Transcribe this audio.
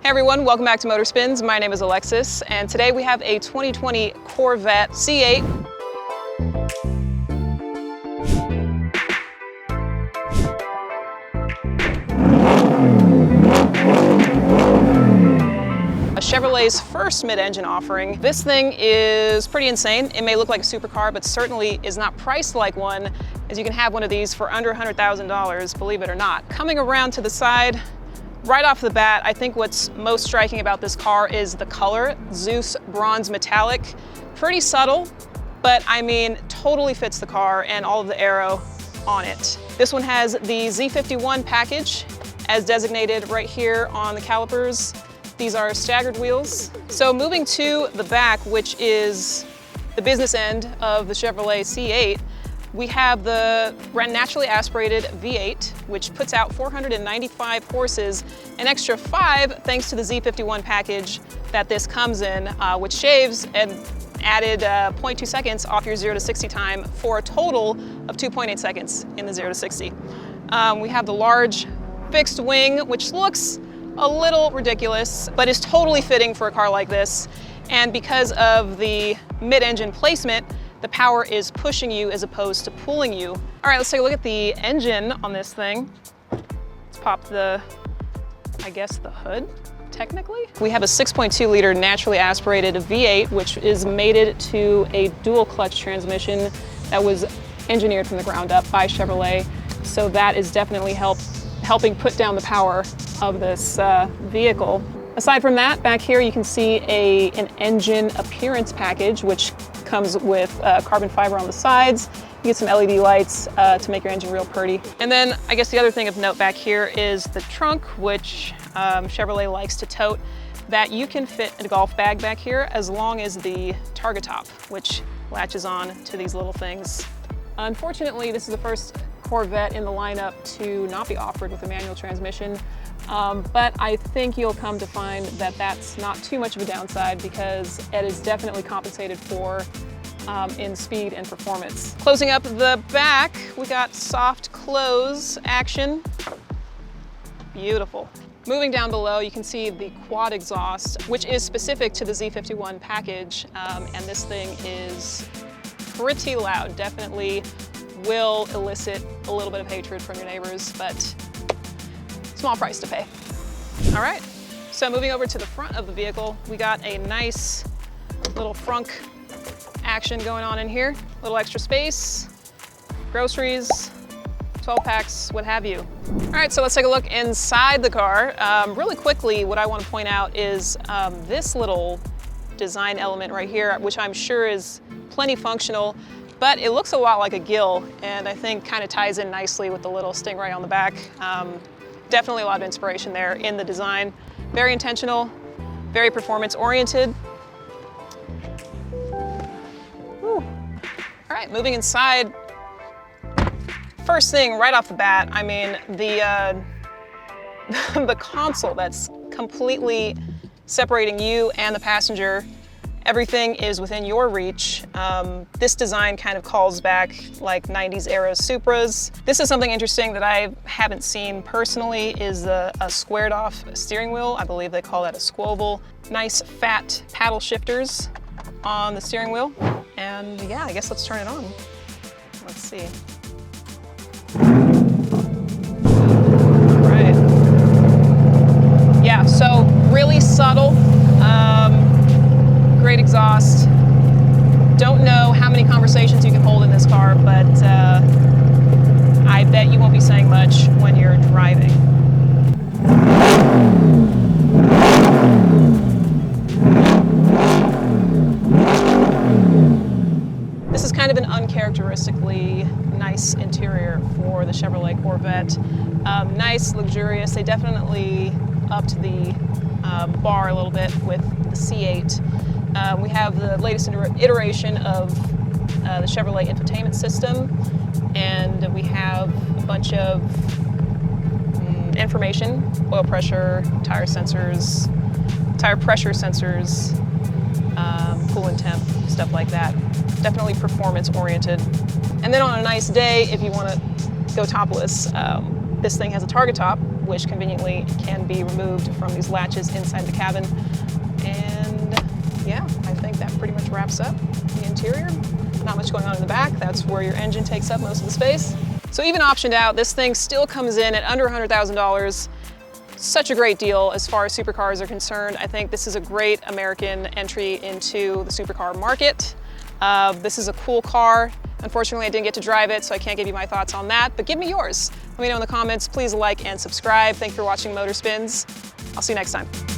Hey everyone, welcome back to Motor Spins. My name is Alexis, and today we have a 2020 Corvette C8. A Chevrolet's first mid-engine offering. This thing is pretty insane. It may look like a supercar, but certainly is not priced like one, as you can have one of these for under $100,000, believe it or not. Coming around to the side, right off the bat, I think what's most striking about this car is the color. Zeus Bronze Metallic. Pretty subtle, but I mean, totally fits the car and all of the aero on it. This one has the Z51 package, as designated right here on the calipers. These are staggered wheels. So moving to the back, which is the business end of the Chevrolet C8, we have the naturally aspirated V8, which puts out 495 horses, an extra 5 thanks to the Z51 package that this comes in, which shaves and added 0.2 seconds off your 0 to 60 time for a total of 2.8 seconds in the 0 to 60. We have the large fixed wing, which looks a little ridiculous, but is totally fitting for a car like this. And because of the mid-engine placement, the power is pushing you as opposed to pulling you. All right, let's take a look at the engine on this thing. Let's pop the, I guess, the hood, technically. We have a 6.2 liter naturally aspirated V8, which is mated to a dual clutch transmission that was engineered from the ground up by Chevrolet. So that is definitely helping put down the power of this vehicle. Aside from that, back here you can see an engine appearance package, which comes with carbon fiber on the sides. You get some LED lights to make your engine real pretty. And then I guess the other thing of note back here is the trunk, which Chevrolet likes to tote, that you can fit a golf bag back here as long as the targa top, which latches on to these little things. Unfortunately, this is the first Corvette in the lineup to not be offered with a manual transmission, but I think you'll come to find that that's not too much of a downside because it is definitely compensated for in speed and performance. Closing up the back, we got soft close action. Beautiful. Moving down below, you can see the quad exhaust, which is specific to the Z51 package, and this thing is pretty loud. Definitely will elicit a little bit of hatred from your neighbors, but small price to pay. All right, so moving over to the front of the vehicle, we got a nice little frunk action going on in here. A little extra space, groceries, 12 packs, what have you. All right, so let's take a look inside the car. Really quickly, what I want to point out is this little design element right here, which I'm sure is plenty functional, but it looks a lot like a gill, and I think kind of ties in nicely with the little stingray on the back. Definitely a lot of inspiration there in the design. Very intentional, very performance-oriented. All right, moving inside. First thing right off the bat, I mean, the console that's completely separating you and the passenger. Everything is within your reach. This design kind of calls back like 90s era Supras. This is something interesting that I haven't seen personally, is a squared off steering wheel. I believe they call that a squoval. Nice fat paddle shifters on the steering wheel. And yeah, I guess let's turn it on. Let's see. All right. Yeah, so really subtle. Great exhaust. Don't know how many conversations you can hold in this car, but I bet you won't be saying much when you're driving. This is kind of an uncharacteristically nice interior for the Chevrolet Corvette. Nice, luxurious. They definitely upped the bar a little bit with the C8. We have the latest iteration of the Chevrolet infotainment system, and we have a bunch of information, oil pressure, tire sensors, tire pressure sensors, coolant temp, stuff like that. Definitely performance oriented. And then on a nice day, if you want to go topless, this thing has a targa top, which conveniently can be removed from these latches inside the cabin. And yeah, I think that pretty much wraps up the interior. Not much going on in the back. That's where your engine takes up most of the space. So even optioned out, this thing still comes in at under $100,000. Such a great deal as far as supercars are concerned. I think this is a great American entry into the supercar market. This is a cool car. Unfortunately, I didn't get to drive it, so I can't give you my thoughts on that, but give me yours. Let me know in the comments. Please like and subscribe. Thanks for watching Motor Spins. I'll see you next time.